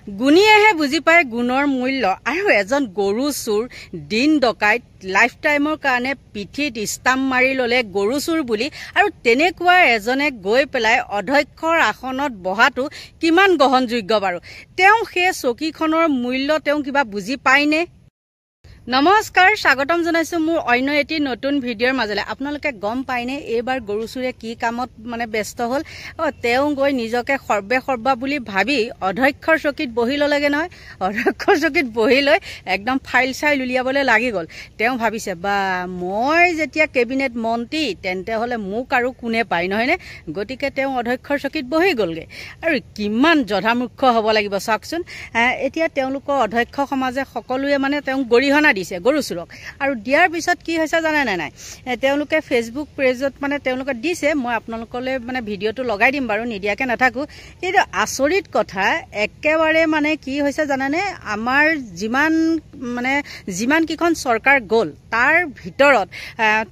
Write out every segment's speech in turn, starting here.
গুণীয়েহে বুজি পায় গুণৰ মূল্য আৰু এজন গৰু চোৰ দিন ডকাইত লাইফ টাইমৰ কাৰণে পিঠিত ষ্টাম্প মাৰি ল'লে গৰু চোৰ বুলি আৰু তেনেকুৱা এজনে গৈ পেলাই অধ্যক্ষৰ আসনত বহাটো কিমান গ্ৰহণযোগ্য বাৰু তেওঁ সেই চকীখনৰ মূল্য তেওঁ কিবা বুজি পায়নে নমস্কাৰ স্বাগতম জনাইছো মোৰ অন্য এটি নতুন ভিডিঅ'ৰ মাজলে আপোনালোকে গম পাইনে এইবাৰ গৰু চুৰে কি কামত মানে ব্যস্ত হ'ল তেওঁ গৈ নিজকে সৰ্বা বুলি ভাবি অধ্যক্ষৰ চকীত বহি ললেগে নহয় অধ্যক্ষৰ চকীত বহি লৈ একদম ফাইল চাইল উলিয়াবলৈ লাগি গ'ল তেওঁ ভাবিছে বা মই যেতিয়া কেবিনেট মন্ত্ৰী তেন্তে হলে মোক আৰু কোনে পায় নহয়নে গতিকে তেওঁ অধ্যক্ষৰ চকীত বহি গ'লগে আৰু কিমান জধামূৰ্খ হ'ব লাগিব চাওকচোন এতিয়া তেওঁলোকৰ অধ্যক্ষ সমাজে সকলোৱে মানে তেওঁ গৰিহণা দিছে গৰু চুৰক আৰু দিয়াৰ পিছত কি হৈছে জানে নাই তেওঁলোকে ফেসবুক পেজত মানে তেওঁলোকে দিছে মই আপোনালোকলৈ মানে ভিডিঅ'টো লগাই দিম বাৰু নিদিয়াকে নাথাকো কিন্তু আচৰিত কথা একেবাৰে মানে কি হৈছে জানানে আমাৰ যিমান কিখন চৰকাৰ গ'ল তাৰ ভিতৰত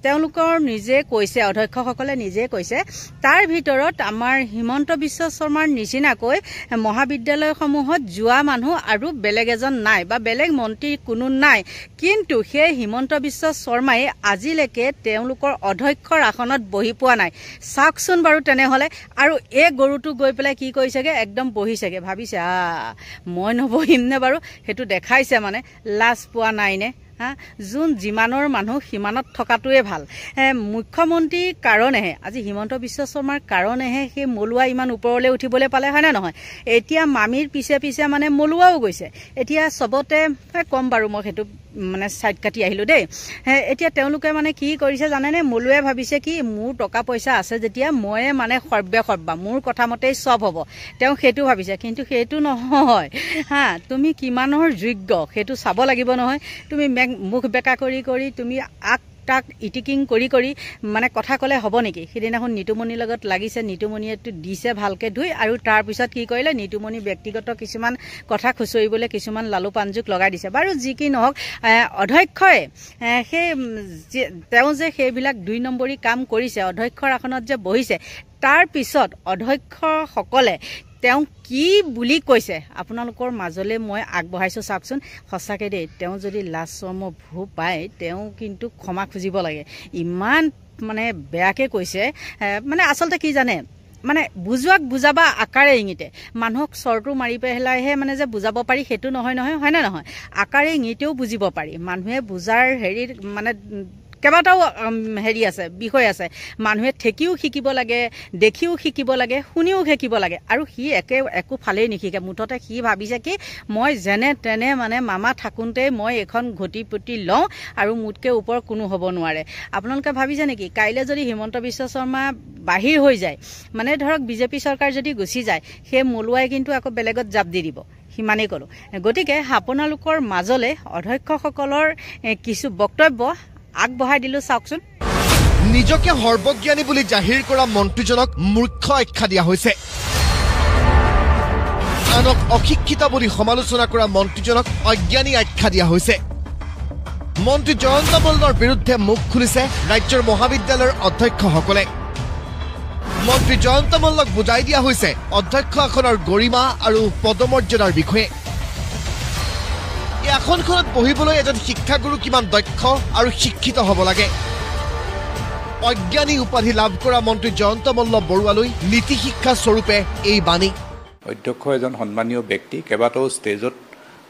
তেওঁলোকৰ নিজে কৈছে অধ্যক্ষসকলে নিজে কৈছে তাৰ ভিতৰত আমাৰ হিমন্ত বিশ্ব শৰ্মাৰ নিচিনাকৈ মহাবিদ্যালয়সমূহত যোৱা মানুহ আৰু বেলেগ এজন নাই বা বেলেগ মন্ত্ৰী কোনো নাই কিন্তু সেই হিমন্ত বিশ্ব শৰ্মাই আজিলৈকে তেওঁলোকৰ অধ্যক্ষৰ আসনত বহি পোৱা নাই চাওকচোন বাৰু তেনেহলে আৰু এই গৰুটো গৈ পেলাই কি কৰিছেগে একদম বহিছেগে ভাবিছে মই নবহিম নে বাৰু হেতু দেখাইছে মানে লাজ পোৱা নাই নে যোন যিমানৰ মানুহ সিমানত থকাটোৱে ভাল মুখ্যমন্ত্ৰীৰ কাৰণেহে আজি হিমন্ত বিশ্ব শৰ্মাৰ কাৰণেহে সেই মলুৱা ইমান ওপৰলৈ উঠিবলৈ পালে হয় না নহয় এতিয়া মামিৰ পিছে মানে মলুৱাও গৈছে এতিয়া সবতে কম বাৰু মই হেতু মানে সাইড কাটি আহিলো দেই এতিয়া তেওঁলোকে মানে কি কৰিছে জানেনে মলুৱে ভাবিছে কি মোৰ টকা পইচা আছে যেতিয়া মই মানে সৰ্বা মোৰ কথা মতেই সব হ'ব তেওঁ হেতু ভাবিছে কিন্তু হেতু নহয় তুমি কিমানৰ যোগ্য হেতু চাব লাগিব নহয় তুমি মুখ বেকা কৰি তুমি তাক ইটিকিং কৰি মানে কথা কলে হ'ব নেকি সিদিনাখন নিতুমণিৰ লগত লাগিছে নিতুমণিয়েটো দিছে ভালকে ধুই আৰু তাৰ পিছত কি কৰিলে নিতুমণি ব্যক্তিগত কিছুমান কথা খুচৰিবলৈ কিছুমান লালু পাঞ্জুক লগাই দিছে বাৰু যি কি নহওক অধ্যক্ষই সেই তেওঁ যে সেইবিলাক 2 নম্বৰী কাম কৰিছে অধ্যক্ষৰ আসনত যে বহিছে তাৰ পিছত অধ্যক্ষসকলে তেওঁ কি বুলি কৈছে আপোনালোকৰ মাজলে মই আগবঢ়াইছো চাওকচোন সঁচাকে দেই তেওঁ যদি লাজ শৰ্ম ভূ পায় তেওঁ কিন্তু ক্ষমা খুজিব লাগে ইমান মানে বেয়াকে কৈছে মানে আচলতে কি জানে মানে বুজাবা আকাৰে ইঙিতে মানুহক চৰটো মাৰি পেলাইহে মানে যে বুজাব পাৰি হেতু নহয় হয় না নহয় আকাৰে ইঙিতেও বুজিব পাৰি মানুহে বুজাৰ হেৰি মানে কেবাটাও হেৰি আছে বিষয় আছে মানুহে ঠেকিও শিকিব লাগে দেখিও শিকিব লাগে শুনিও শিকিব লাগে আৰু সি একো ফালেই নিশিকে মুঠতে সি ভাবিছে কি মই যেনে তেনে মানে মামা থাকুনতে মই এখন ঘটিপতি লওঁ আৰু মুতকে ওপৰ কোনো হ'ব নোৱাৰে আপোনালোকে ভাবিছে নেকি কাইলে যদি হিমন্ত বিশ্ব শৰ্মা বাহিৰ হৈ যায় মানে ধৰক বিজেপি চৰকাৰ যদি গুচি যায় সেই মলুৱাই কিন্তু আকৌ বেলেগত জাপ দি দিব সিমানেই কলো গতিকে আপোনালোকৰ মাজলে অধ্যক্ষসকলৰ কিছু বক্তব্য আগবঢ়াই দিলো চাওকচোন নিজকে সৰ্বজ্ঞানী বুলি জাহিৰ কৰা মন্ত্ৰীজনক মূৰ্খ আখ্যা দিয়া হৈছে আনক অশিক্ষিত বুলি সমালোচনা কৰা মন্ত্ৰীজনক অজ্ঞানী আখ্যা দিয়া হৈছে মন্ত্ৰী জয়ন্ত মল্লৰ বিৰুদ্ধে মুখ খুলিছে ৰাজ্যৰ মহাবিদ্যালয়ৰ অধ্যক্ষসকলে মন্ত্ৰী জয়ন্ত মল্লক বুজাই দিয়া হৈছে অধ্যক্ষ আসনৰ গৰিমা আৰু পদমৰ্যাদাৰ বিষয়ে আসনখনত বহিবলৈ এজন শিক্ষাগুৰু কিমান দক্ষ আৰু শিক্ষিত হ'ব লাগে অজ্ঞানী উপাধি লাভ কৰা মন্ত্ৰী জয়ন্ত মল্ল বৰুৱালৈ নীতি শিক্ষা স্বৰূপে এই বাণী অধ্যক্ষ এজন সন্মানীয় ব্যক্তি কেইবাটাও ষ্টেজত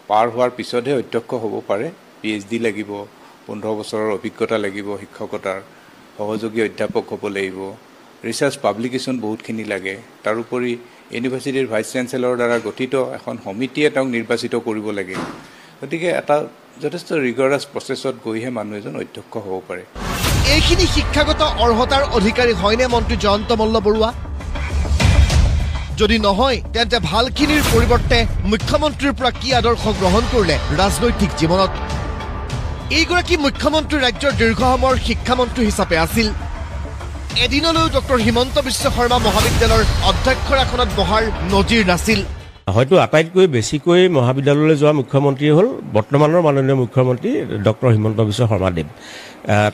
পাৰ হোৱাৰ পিছতহে অধ্যক্ষ হ'ব পাৰে PhD লাগিব 15 বছৰৰ অভিজ্ঞতা লাগিব শিক্ষকতাৰ সহযোগী অধ্যাপক হ'ব লাগিব ৰিচাৰ্চ পাব্লিকেশ্যন বহুতখিনি লাগে তাৰোপৰি ইউনিভাৰ্চিটিৰ ভাইচ চেঞ্চেলৰ দ্বাৰা গঠিত এখন সমিতিয়ে তেওঁক নিৰ্বাচিত কৰিব লাগে গতিকে এটা যথেষ্ট ৰিগৰাছ প্ৰচেছত গৈহে মানুহ এজন অধ্যক্ষ হ'ব পাৰে এইখিনি শিক্ষাগত অৰ্হতাৰ অধিকাৰী হয়নে মন্ত্ৰী জয়ন্ত মল্ল বৰুৱা যদি নহয় তেন্তে ভালখিনিৰ পৰিৱৰ্তে মুখ্যমন্ত্ৰীৰ পৰা কি আদৰ্শ গ্ৰহণ কৰিলে ৰাজনৈতিক জীৱনত এইগৰাকী মুখ্যমন্ত্ৰী ৰাজ্যৰ দীৰ্ঘ সময়ৰ শিক্ষামন্ত্ৰী হিচাপে আছিল এদিনলৈ ডক্টৰ হিমন্ত বিশ্ব শৰ্মা মহাবিদ্যালয়ৰ অধ্যক্ষৰ আসনত বহাৰ নজিৰ নাছিল হয়তো আটাইতকৈ বেছিকৈ মহাবিদ্যালয়লৈ যোৱা মুখ্যমন্ত্ৰী হ'ল বৰ্তমানৰ মাননীয় মুখ্যমন্ত্ৰী ডক্টৰ হিমন্ত বিশ্ব শৰ্মাদেৱ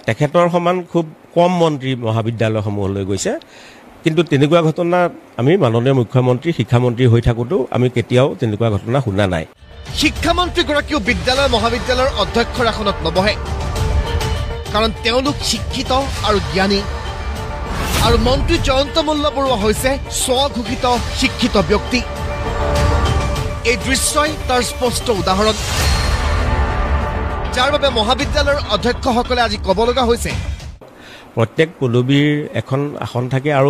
তেখেতৰ সমান খুব কম মন্ত্ৰী মহাবিদ্যালয়সমূহলৈ গৈছে কিন্তু তেনেকুৱা ঘটনা আমি মাননীয় মুখ্যমন্ত্ৰী শিক্ষামন্ত্ৰী হৈ থাকোঁতেও আমি কেতিয়াও তেনেকুৱা ঘটনা শুনা নাই। শিক্ষামন্ত্ৰীগৰাকীও বিদ্যালয় মহাবিদ্যালয়ৰ অধ্যক্ষৰ আসনত নবহে, কাৰণ তেওঁলোক শিক্ষিত আৰু জ্ঞানী, আৰু মন্ত্ৰী জয়ন্ত মল্ল বৰুৱা হৈছে স্বঘোষিত শিক্ষিত ব্যক্তি। এই দৃশ্যই তাৰ স্পষ্ট উদাহৰণ, যাৰ বাবে মহাবিদ্যালয়ৰ অধ্যক্ষসকলে আজি ক'ব লগা হৈছে প্ৰত্যেক পদবীৰ এখন আসন থাকে, আৰু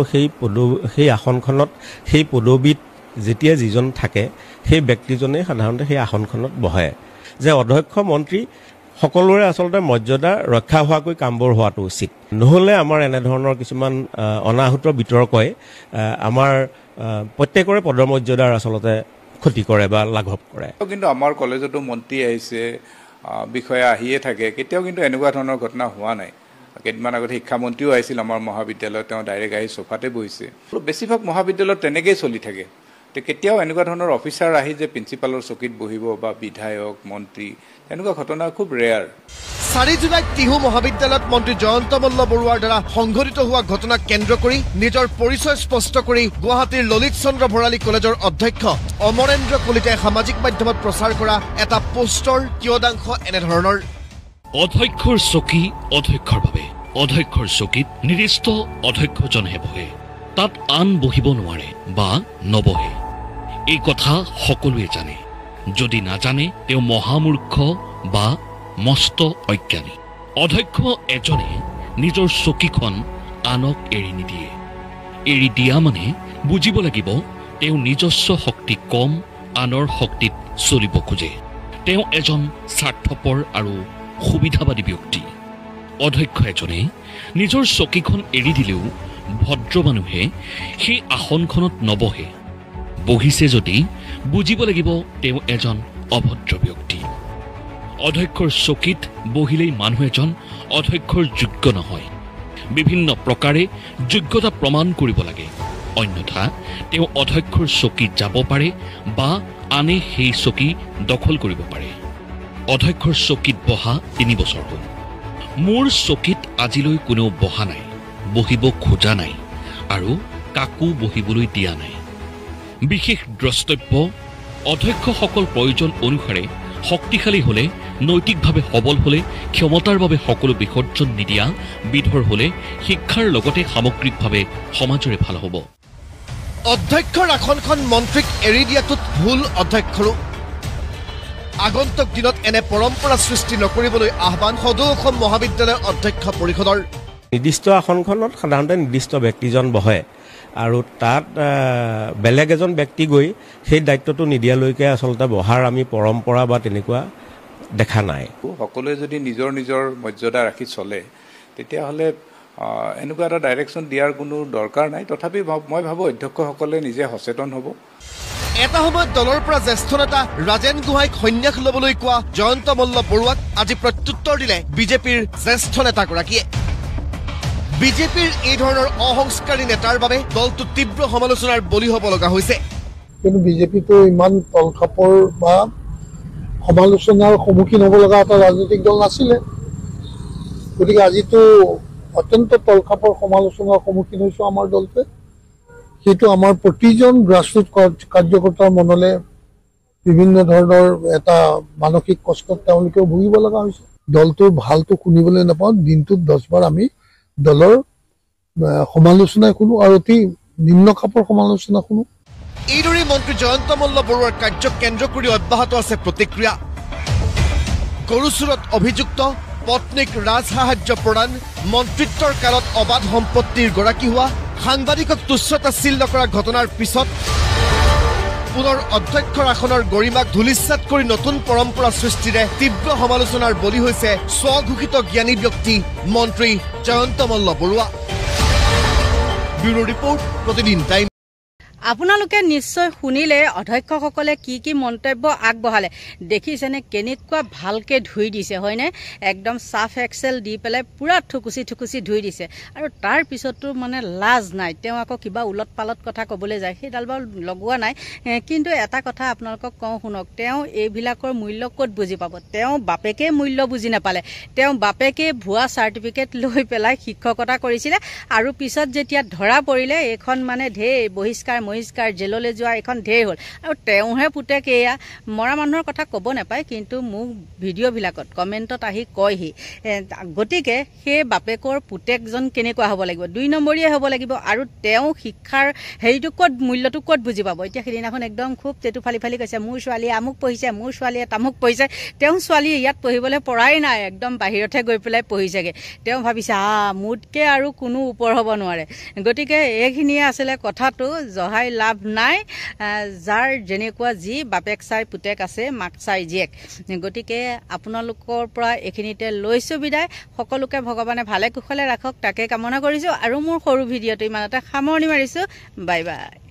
সেই আসনখনত সেই পদবীত যেতিয়া যিজন থাকে সেই ব্যক্তিজনে সাধাৰণতে সেই আসনখনত বহে। যে অধ্যক্ষ মন্ত্ৰী সকলোৰে আচলতে মৰ্যাদা ৰক্ষা হোৱাকৈ কামবোৰ হোৱাটো উচিত, নহ'লে আমাৰ এনেধৰণৰ কিছুমান অনাহুত বিতৰ্কই আমাৰ প্ৰত্যেকৰে পদমৰ্যাদাৰ আচলতে ক্ষতি কৰে বা লাঘৱ কৰে। কিন্তু আমাৰ কলেজতো মন্ত্ৰী আহিছে, বিষয়া আহিয়ে থাকে, কেতিয়াও কিন্তু এনেকুৱা ধৰণৰ ঘটনা হোৱা নাই। কেইদিনমান আগতে শিক্ষামন্ত্ৰীও আহিছিল আমাৰ মহাবিদ্যালয়ত, তেওঁ ডাইৰেক্ট আহি চোফাতে বহিছে। বেছিভাগ মহাবিদ্যালয়ত তেনেকেই চলি থাকে। কেতিয়াও এনেকুৱা ধৰণৰ অফিচাৰ আহি যে প্ৰিন্সিপালৰ চকীত বহিব বা বিধায়ক মন্ত্ৰী, তেনেকুৱা ঘটনা খুব ৰেয়াৰ। 4 জুলাইত টিহু মহাবিদ্যালয়ত মন্ত্ৰী জয়ন্ত মল্ল বৰুৱাৰ দ্বাৰা সংঘটিত হোৱা ঘটনাক কেন্দ্ৰ কৰি নিজৰ পৰিচয় স্পষ্ট কৰি গুৱাহাটীৰ ললিত চন্দ্ৰ ভৰালী কলেজৰ অধ্যক্ষ অমৰেন্দ্ৰ কলিতাই সামাজিক মাধ্যমত প্ৰচাৰ কৰা এটা পোষ্টৰ কিয়দাংশ এনেধৰণৰ: অধ্যক্ষৰ চকী অধ্যক্ষৰ বাবে, অধ্যক্ষৰ চকীত নিৰ্দিষ্ট অধ্যক্ষজনহে বহে, তাত আন বহিব নোৱাৰে বা নবহে। এই কথা সকলোৱে জানে, যদি নাজানে তেওঁ মহামূৰ্খ বা মস্ত অজ্ঞানী। অধ্যক্ষ এজনে নিজৰ চকীখন আনক এৰি নিদিয়ে। এৰি দিয়া মানে বুজিব লাগিব তেওঁ নিজস্ব শক্তি কম, আনৰ শক্তিত চলিব খোজে। তেওঁ এজন স্বাৰ্থপৰ আৰু সুবিধাবাদী ব্যক্তি। অধ্যক্ষ এজনে নিজৰ চকীখন এৰি দিলেও ভদ্ৰ মানুহে সেই আসনখনত নবহে। বহিছে যদি বুজিব লাগিব তেওঁ এজন অভদ্ৰ ব্যক্তি। অধ্যক্ষৰ চকীত বহিলেই মানুহ এজন অধ্যক্ষৰ যোগ্য নহয়। বিভিন্ন প্ৰকাৰে যোগ্যতা প্ৰমাণ কৰিব লাগে, অন্যথা তেওঁ অধ্যক্ষৰ চকীত যাব পাৰে বা আনে সেই চকী দখল কৰিব পাৰে। অধ্যক্ষৰ চকীত বহা 3 বছৰ হ'ল। মোৰ চকীত আজিলৈ কোনেও বহা নাই, বহিব খোজা নাই আৰু কাকো বহিবলৈ দিয়া নাই। বিশেষ দ্ৰষ্টব্য: অধ্যক্ষসকল প্ৰয়োজন অনুসাৰে শক্তিশালী হ'লে, নৈতিকভাৱে সবল হ'লে, ক্ষমতাৰ বাবে সকলো বিসৰ্জন নিদিয়া বিধৰ হ'লে শিক্ষাৰ লগতে সামগ্ৰিকভাৱে সমাজৰে ভাল হ'ব। অধ্যক্ষৰ আসনখন মন্ত্ৰীক এৰি দিয়াটোত ভুল অধ্যক্ষৰো। আগন্তুক দিনত এনে পৰম্পৰা সৃষ্টি নকৰিবলৈ আহ্বান সদৌ অসম মহাবিদ্যালয় অধ্যক্ষ পৰিষদৰ। নিৰ্দিষ্ট আসনখনত সাধাৰণতে নিৰ্দিষ্ট ব্যক্তিজন বহে, আৰু তাত বেলেগ এজন ব্যক্তি গৈ সেই দায়িত্বটো নিদিয়ালৈকে আচলতে বহাৰ আমি পৰম্পৰা বা তেনেকুৱা দেখা নাই। সকলোৱে যদি নিজৰ নিজৰ মৰ্যাদা ৰাখি চলে, তেতিয়াহ'লে এনেকুৱা এটা ডাইৰেকশ্যন দিয়াৰ কোনো দৰকাৰ নাই। তথাপি মই ভাবোঁ অধ্যক্ষসকলে নিজে সচেতন হ'ব। এটা সময়ত দলৰ পৰা জ্যেষ্ঠ নেতা ৰাজেন গোহাঁইক সন্ন্যাস ল'বলৈ কোৱা জয়ন্ত মল্ল বৰুৱাক আজি প্ৰত্যুত্তৰ দিলে বিজেপিৰ জ্যেষ্ঠ নেতাগৰাকীয়ে। বিজেপিৰ এই ধৰণৰ অসংস্কাৰী নেতাৰ বাবে দলটো তীব্ৰ সমালোচনাৰ বলি হ'ব লগা হৈছে। কিন্তু বিজেপিটো ইমান তলখাপৰ বা সমালোচনাৰ সন্মুখীন হ'ব লগা এটা ৰাজনৈতিক দল নাছিলে, গতিকে আজিতো অত্যন্ত তলখাপৰ সমালোচনাৰ সন্মুখীন হৈছোঁ আমাৰ দলটোৱে। সেইটো আমাৰ প্ৰতিজন গ্ৰাছৰুট কাৰ্যকৰ্তাৰ মনলৈ বিভিন্ন ধৰণৰ এটা মানসিক কষ্টত তেওঁলোকেও ভুগিব লগা হৈছে। দলটোৰ ভালটো শুনিবলৈ নাপাওঁ, দিনটোত 10 বাৰ আমি দলৰ সমালোচনা শুনো আৰু অতি নিম্ন খাপৰ সমালোচনা শুনো। এইদৰে মন্ত্ৰী জয়ন্ত মল্ল বৰুৱাৰ কাৰ্যক কেন্দ্ৰ কৰি অব্যাহত আছে প্ৰতিক্ৰিয়া। গৰুচুৰত অভিযুক্ত পত্নীক ৰাজসাহায্য প্ৰদান, মন্ত্ৰিত্বৰ কালত অবাধ সম্পত্তিৰ গৰাকী হোৱা, সাংবাদিকক তুচ্ছতাচ্ছিল্য কৰা ঘটনাৰ পিছত পুনৰ অধ্যক্ষৰ আসনৰ গৰিমাক ধূলিসাৎ কৰি নতুন পৰম্পৰা সৃষ্টিৰে তীব্ৰ সমালোচনাৰ বলি হৈছে স্বঘোষিত জ্ঞানী ব্যক্তি মন্ত্ৰী জয়ন্ত মল্ল বৰুৱা। ব্যুৰো ৰিপৰ্ট, প্ৰতিদিন টাইম। আপোনালোকে নিশ্চয় শুনিলে অধ্যক্ষসকলে কি মন্তব্য আগবঢ়ালে দেখিছেনে কেনেকুৱা ভালকৈ ধুই দিছে হয়নে একদম সাফ এক্সেল দি পেলাই পুৰা ঠুকুচি ধুই দিছে আৰু তাৰ পিছতো মানে লাজ নাই তেওঁ আকৌ কিবা উলট পালট কথা ক'বলৈ যায় সেইডাল বাৰু লগোৱা নাই কিন্তু এটা কথা আপোনালোকক কওঁ শুনক তেওঁ এইবিলাকৰ মূল্য ক'ত বুজি পাব তেওঁ বাপেকে মূল্য বুজি নাপালে তেওঁ বাপেকে ভুৱা চাৰ্টিফিকেট লৈ পেলাই শিক্ষকতা কৰিছিলে আৰু পিছত যেতিয়া ধৰা পৰিলে এখন মানে ঢেৰ বহিষ্কাৰ জেললৈ যোৱা এখন ঢেৰ হ'ল আৰু তেওঁহে পুতেক এয়া মৰা মানুহৰ কথা ক'ব নাপায় কিন্তু মোক ভিডিঅ'বিলাকত কমেণ্টত আহি কয়হি গতিকে সেই বাপেকৰ পুতেকজন কেনেকুৱা হ'ব লাগিব 2 নম্বৰীয়ে হ'ব লাগিব আৰু তেওঁ শিক্ষাৰ হেৰিটো ক'ত মূল্যটো ক'ত বুজি পাব এতিয়া সেইদিনাখন একদম খুব তেটো ফালি কৈছে মোৰ ছোৱালীয়ে আমুক পঢ়িছে মোৰ ছোৱালীয়ে তামুক পঢ়িছে তেওঁ ছোৱালী ইয়াত পঢ়িবলৈ পৰাই নাই একদম বাহিৰতহে গৈ পেলাই পঢ়িছেগৈ তেওঁ ভাবিছে মোতকৈ আৰু কোনো ওপৰ হ'ব নোৱাৰে গতিকে এইখিনিয়ে আছিলে কথাটো জহাই লাভ নাই যাৰ যেনেকুৱা যি বাপেক চাই পুতেক আছে মাক চাই জীয়েক গতিকে আপোনালোকৰ পৰা এইখিনিতে লৈছোঁ বিদায় সকলোকে ভগৱানে ভালে কুশলে ৰাখক তাকে কামনা কৰিছোঁ আৰু মোৰ সৰু ভিডিঅ'টো ইমানতে সামৰণি মাৰিছোঁ বাই বাই